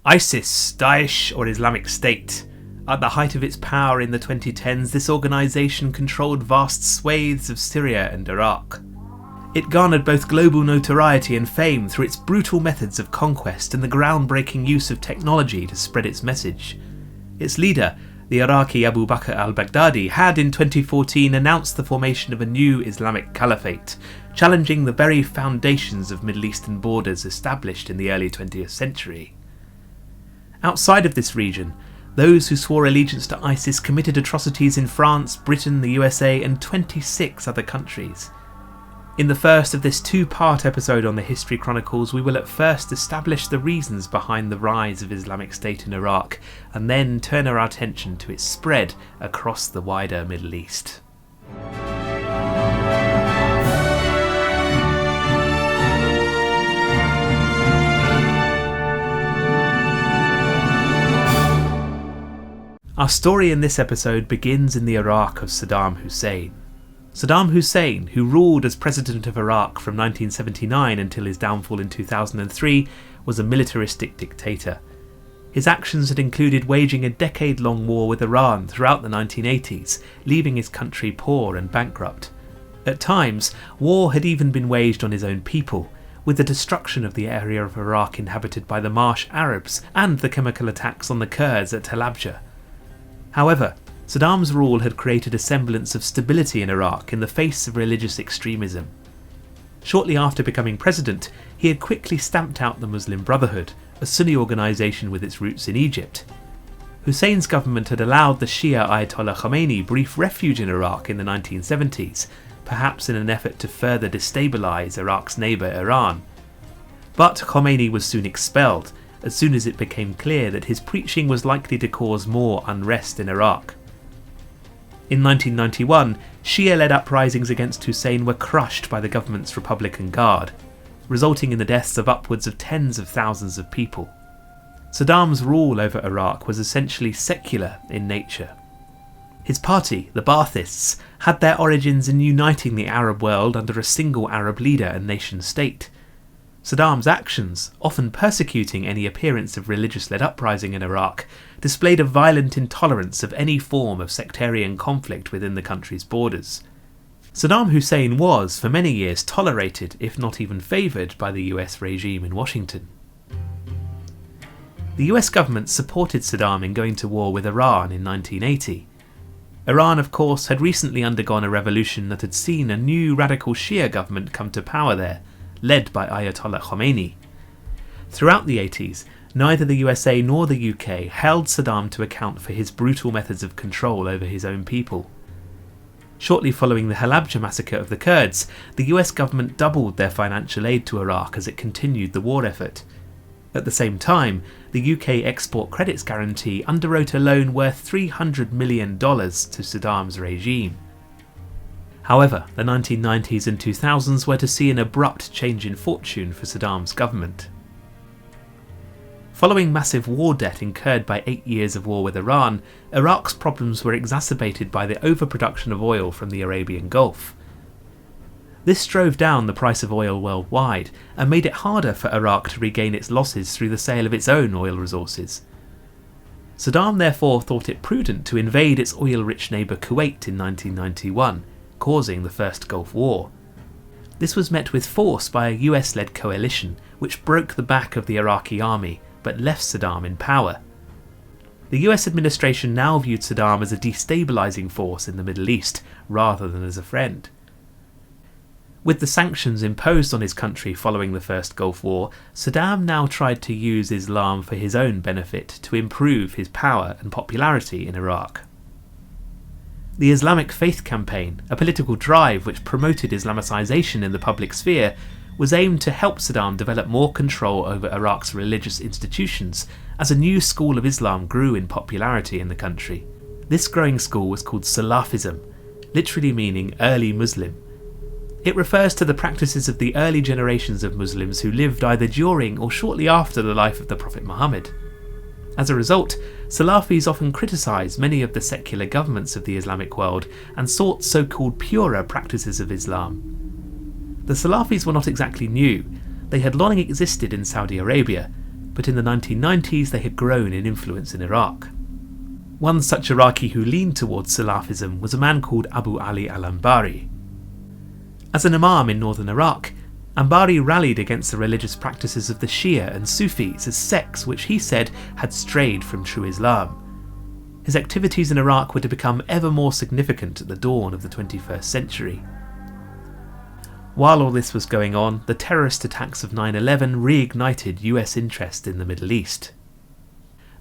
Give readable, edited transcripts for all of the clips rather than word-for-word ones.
ISIS, Daesh or Islamic State. At the height of its power in the 2010s, this organisation controlled vast swathes of Syria and Iraq. It garnered both global notoriety and fame through its brutal methods of conquest and the groundbreaking use of technology to spread its message. Its leader, the Iraqi Abu Bakr al-Baghdadi, had in 2014 announced the formation of a new Islamic caliphate, challenging the very foundations of Middle Eastern borders established in the early 20th century. Outside of this region, those who swore allegiance to ISIS committed atrocities in France, Britain, the USA and 26 other countries. In the first of this two-part episode on the History Chronicles, we will at first establish the reasons behind the rise of Islamic State in Iraq, and then turn our attention to its spread across the wider Middle East. Our story in this episode begins in the Iraq of Saddam Hussein. Saddam Hussein, who ruled as President of Iraq from 1979 until his downfall in 2003, was a militaristic dictator. His actions had included waging a decade-long war with Iran throughout the 1980s, leaving his country poor and bankrupt. At times, war had even been waged on his own people, with the destruction of the area of Iraq inhabited by the Marsh Arabs and the chemical attacks on the Kurds at Halabja. However, Saddam's rule had created a semblance of stability in Iraq in the face of religious extremism. Shortly after becoming president, he had quickly stamped out the Muslim Brotherhood, a Sunni organisation with its roots in Egypt. Hussein's government had allowed the Shia Ayatollah Khomeini brief refuge in Iraq in the 1970s, perhaps in an effort to further destabilise Iraq's neighbour Iran. But Khomeini was soon expelled, as soon as it became clear that his preaching was likely to cause more unrest in Iraq. In 1991, Shia-led uprisings against Hussein were crushed by the government's Republican Guard, resulting in the deaths of upwards of tens of thousands of people. Saddam's rule over Iraq was essentially secular in nature. His party, the Baathists, had their origins in uniting the Arab world under a single Arab leader and nation-state. Saddam's actions, often persecuting any appearance of religious-led uprising in Iraq, displayed a violent intolerance of any form of sectarian conflict within the country's borders. Saddam Hussein was, for many years, tolerated, if not even favoured, by the US regime in Washington. The US government supported Saddam in going to war with Iran in 1980. Iran, of course, had recently undergone a revolution that had seen a new radical Shia government come to power there, led by Ayatollah Khomeini. Throughout the 80s, neither the USA nor the UK held Saddam to account for his brutal methods of control over his own people. Shortly following the Halabja massacre of the Kurds, the US government doubled their financial aid to Iraq as it continued the war effort. At the same time, the UK Export Credits Guarantee underwrote a loan worth $300 million to Saddam's regime. However, the 1990s and 2000s were to see an abrupt change in fortune for Saddam's government. Following massive war debt incurred by 8 years of war with Iran, Iraq's problems were exacerbated by the overproduction of oil from the Arabian Gulf. This drove down the price of oil worldwide and made it harder for Iraq to regain its losses through the sale of its own oil resources. Saddam therefore thought it prudent to invade its oil-rich neighbour Kuwait in 1991, causing the First Gulf War. This was met with force by a US-led coalition, which broke the back of the Iraqi army, but left Saddam in power. The US administration now viewed Saddam as a destabilising force in the Middle East, rather than as a friend. With the sanctions imposed on his country following the First Gulf War, Saddam now tried to use Islam for his own benefit to improve his power and popularity in Iraq. The Islamic Faith Campaign, a political drive which promoted Islamicization in the public sphere, was aimed to help Saddam develop more control over Iraq's religious institutions as a new school of Islam grew in popularity in the country. This growing school was called Salafism, literally meaning early Muslim. It refers to the practices of the early generations of Muslims who lived either during or shortly after the life of the Prophet Muhammad. As a result, Salafis often criticised many of the secular governments of the Islamic world and sought so-called purer practices of Islam. The Salafis were not exactly new. They had long existed in Saudi Arabia, but in the 1990s they had grown in influence in Iraq. One such Iraqi who leaned towards Salafism was a man called Abu Ali al-Anbari. As an imam in northern Iraq, Anbari rallied against the religious practices of the Shia and Sufis as sects which he said had strayed from true Islam. His activities in Iraq were to become ever more significant at the dawn of the 21st century. While all this was going on, the terrorist attacks of 9/11 reignited US interest in the Middle East.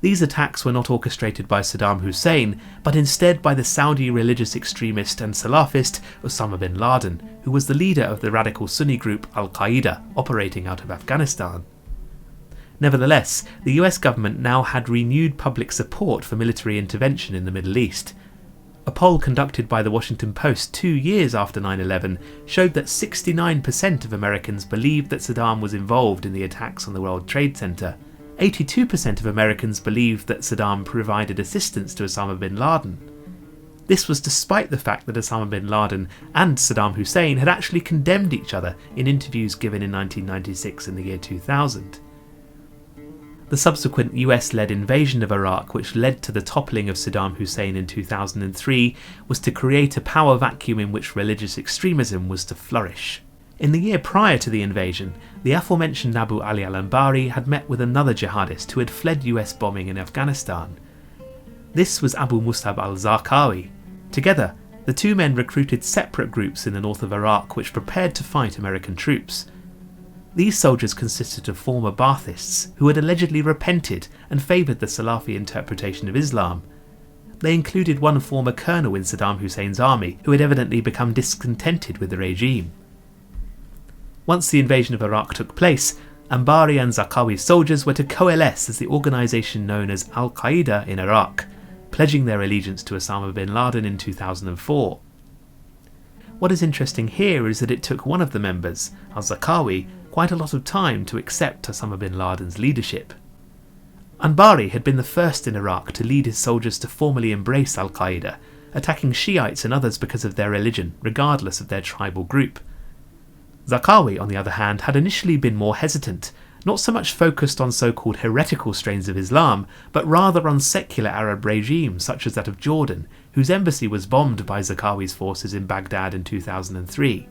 These attacks were not orchestrated by Saddam Hussein, but instead by the Saudi religious extremist and Salafist Osama bin Laden, who was the leader of the radical Sunni group Al-Qaeda, operating out of Afghanistan. Nevertheless, the US government now had renewed public support for military intervention in the Middle East. A poll conducted by the Washington Post 2 years after 9/11 showed that 69% of Americans believed that Saddam was involved in the attacks on the World Trade Center. 82% of Americans believed that Saddam provided assistance to Osama bin Laden. This was despite the fact that Osama bin Laden and Saddam Hussein had actually condemned each other in interviews given in 1996 and the year 2000. The subsequent US-led invasion of Iraq, which led to the toppling of Saddam Hussein in 2003, was to create a power vacuum in which religious extremism was to flourish. In the year prior to the invasion, the aforementioned Abu Ali al-Anbari had met with another jihadist who had fled US bombing in Afghanistan. This was Abu Musab al-Zarqawi. Together, the two men recruited separate groups in the north of Iraq which prepared to fight American troops. These soldiers consisted of former Baathists who had allegedly repented and favoured the Salafi interpretation of Islam. They included one former colonel in Saddam Hussein's army who had evidently become discontented with the regime. Once the invasion of Iraq took place, Anbari and Zarqawi's soldiers were to coalesce as the organisation known as Al-Qaeda in Iraq, pledging their allegiance to Osama bin Laden in 2004. What is interesting here is that it took one of the members, al-Zarqawi, quite a lot of time to accept Osama bin Laden's leadership. Anbari had been the first in Iraq to lead his soldiers to formally embrace Al-Qaeda, attacking Shiites and others because of their religion, regardless of their tribal group. Zarqawi, on the other hand, had initially been more hesitant, not so much focused on so-called heretical strains of Islam, but rather on secular Arab regimes such as that of Jordan, whose embassy was bombed by Zarqawi's forces in Baghdad in 2003.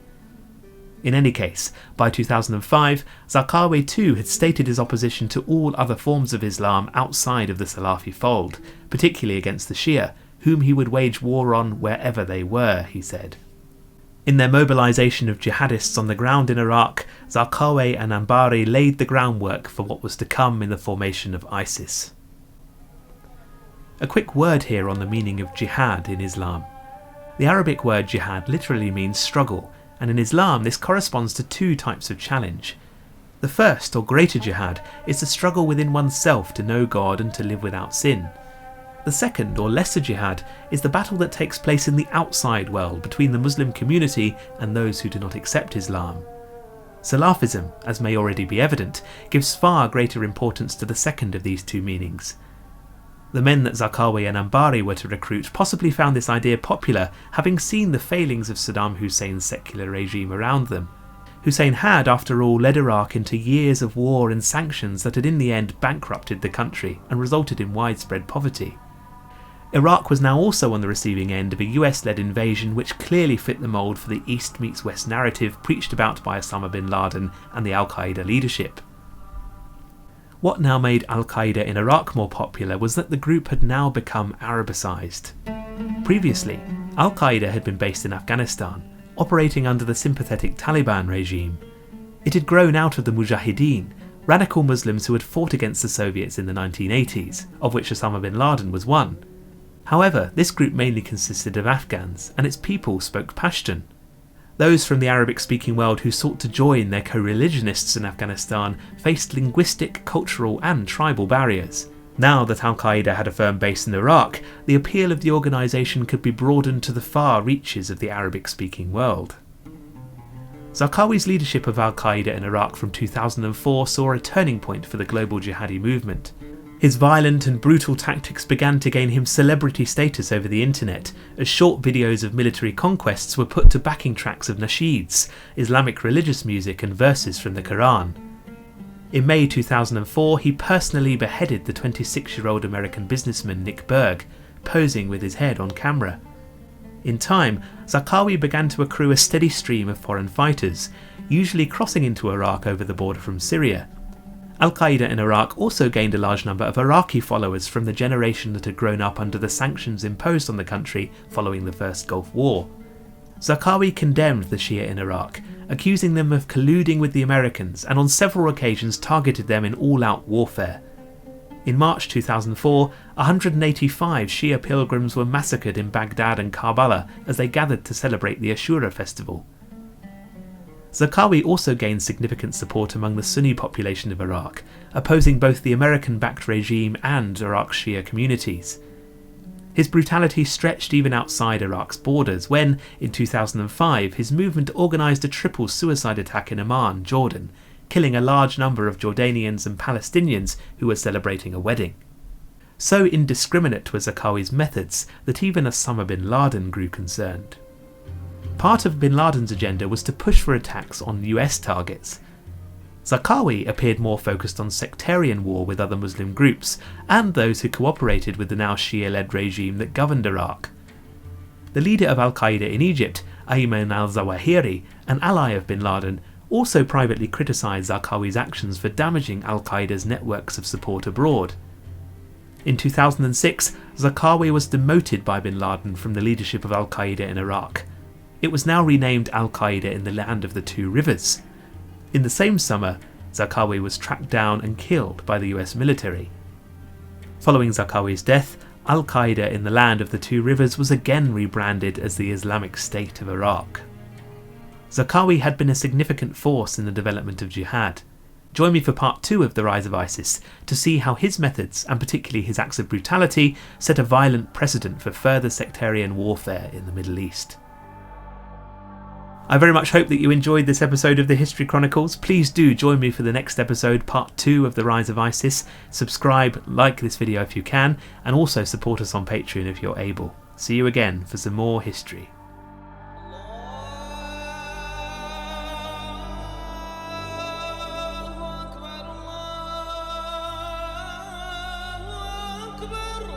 In any case, by 2005, Zarqawi too had stated his opposition to all other forms of Islam outside of the Salafi fold, particularly against the Shia, whom he would wage war on wherever they were, he said. In their mobilisation of jihadists on the ground in Iraq, Zarqawi and Anbari laid the groundwork for what was to come in the formation of ISIS. A quick word here on the meaning of jihad in Islam. The Arabic word jihad literally means struggle, and in Islam this corresponds to two types of challenge. The first, or greater jihad, is the struggle within oneself to know God and to live without sin. The second, or lesser jihad, is the battle that takes place in the outside world between the Muslim community and those who do not accept Islam. Salafism, as may already be evident, gives far greater importance to the second of these two meanings. The men that Zarqawi and Anbari were to recruit possibly found this idea popular, having seen the failings of Saddam Hussein's secular regime around them. Hussein had, after all, led Iraq into years of war and sanctions that had in the end bankrupted the country and resulted in widespread poverty. Iraq was now also on the receiving end of a US-led invasion which clearly fit the mould for the East meets West narrative preached about by Osama bin Laden and the Al-Qaeda leadership. What now made Al-Qaeda in Iraq more popular was that the group had now become Arabicized. Previously, Al-Qaeda had been based in Afghanistan, operating under the sympathetic Taliban regime. It had grown out of the Mujahideen, radical Muslims who had fought against the Soviets in the 1980s, of which Osama bin Laden was one. However, this group mainly consisted of Afghans, and its people spoke Pashtun. Those from the Arabic-speaking world who sought to join their co-religionists in Afghanistan faced linguistic, cultural and tribal barriers. Now that Al-Qaeda had a firm base in Iraq, the appeal of the organisation could be broadened to the far reaches of the Arabic-speaking world. Zarqawi's leadership of Al-Qaeda in Iraq from 2004 saw a turning point for the global jihadi movement. His violent and brutal tactics began to gain him celebrity status over the internet, as short videos of military conquests were put to backing tracks of nasheeds, Islamic religious music and verses from the Quran. In May 2004, he personally beheaded the 26-year-old American businessman Nick Berg, posing with his head on camera. In time, Zarqawi began to accrue a steady stream of foreign fighters, usually crossing into Iraq over the border from Syria. Al-Qaeda in Iraq also gained a large number of Iraqi followers from the generation that had grown up under the sanctions imposed on the country following the First Gulf War. Zarqawi condemned the Shia in Iraq, accusing them of colluding with the Americans, and on several occasions targeted them in all-out warfare. In March 2004, 185 Shia pilgrims were massacred in Baghdad and Karbala as they gathered to celebrate the Ashura festival. Zarqawi also gained significant support among the Sunni population of Iraq, opposing both the American-backed regime and Iraq's Shia communities. His brutality stretched even outside Iraq's borders when, in 2005, his movement organised a triple suicide attack in Amman, Jordan, killing a large number of Jordanians and Palestinians who were celebrating a wedding. So indiscriminate were Zarqawi's methods that even Osama bin Laden grew concerned. Part of bin Laden's agenda was to push for attacks on US targets. Zarqawi appeared more focused on sectarian war with other Muslim groups and those who cooperated with the now Shia-led regime that governed Iraq. The leader of al-Qaeda in Egypt, Ayman al-Zawahiri, an ally of bin Laden, also privately criticised Zarqawi's actions for damaging al-Qaeda's networks of support abroad. In 2006, Zarqawi was demoted by bin Laden from the leadership of al-Qaeda in Iraq. It was now renamed Al-Qaeda in the Land of the Two Rivers. In the same summer, Zarqawi was tracked down and killed by the US military. Following Zarqawi's death, Al-Qaeda in the Land of the Two Rivers was again rebranded as the Islamic State of Iraq. Zarqawi had been a significant force in the development of Jihad. Join me for part 2 of The Rise of ISIS to see how his methods, and particularly his acts of brutality, set a violent precedent for further sectarian warfare in the Middle East. I very much hope that you enjoyed this episode of the History Chronicles. Please do join me for the next episode, part 2 of The Rise of ISIS. Subscribe, like this video if you can, and also support us on Patreon if you're able. See you again for some more history. أكبر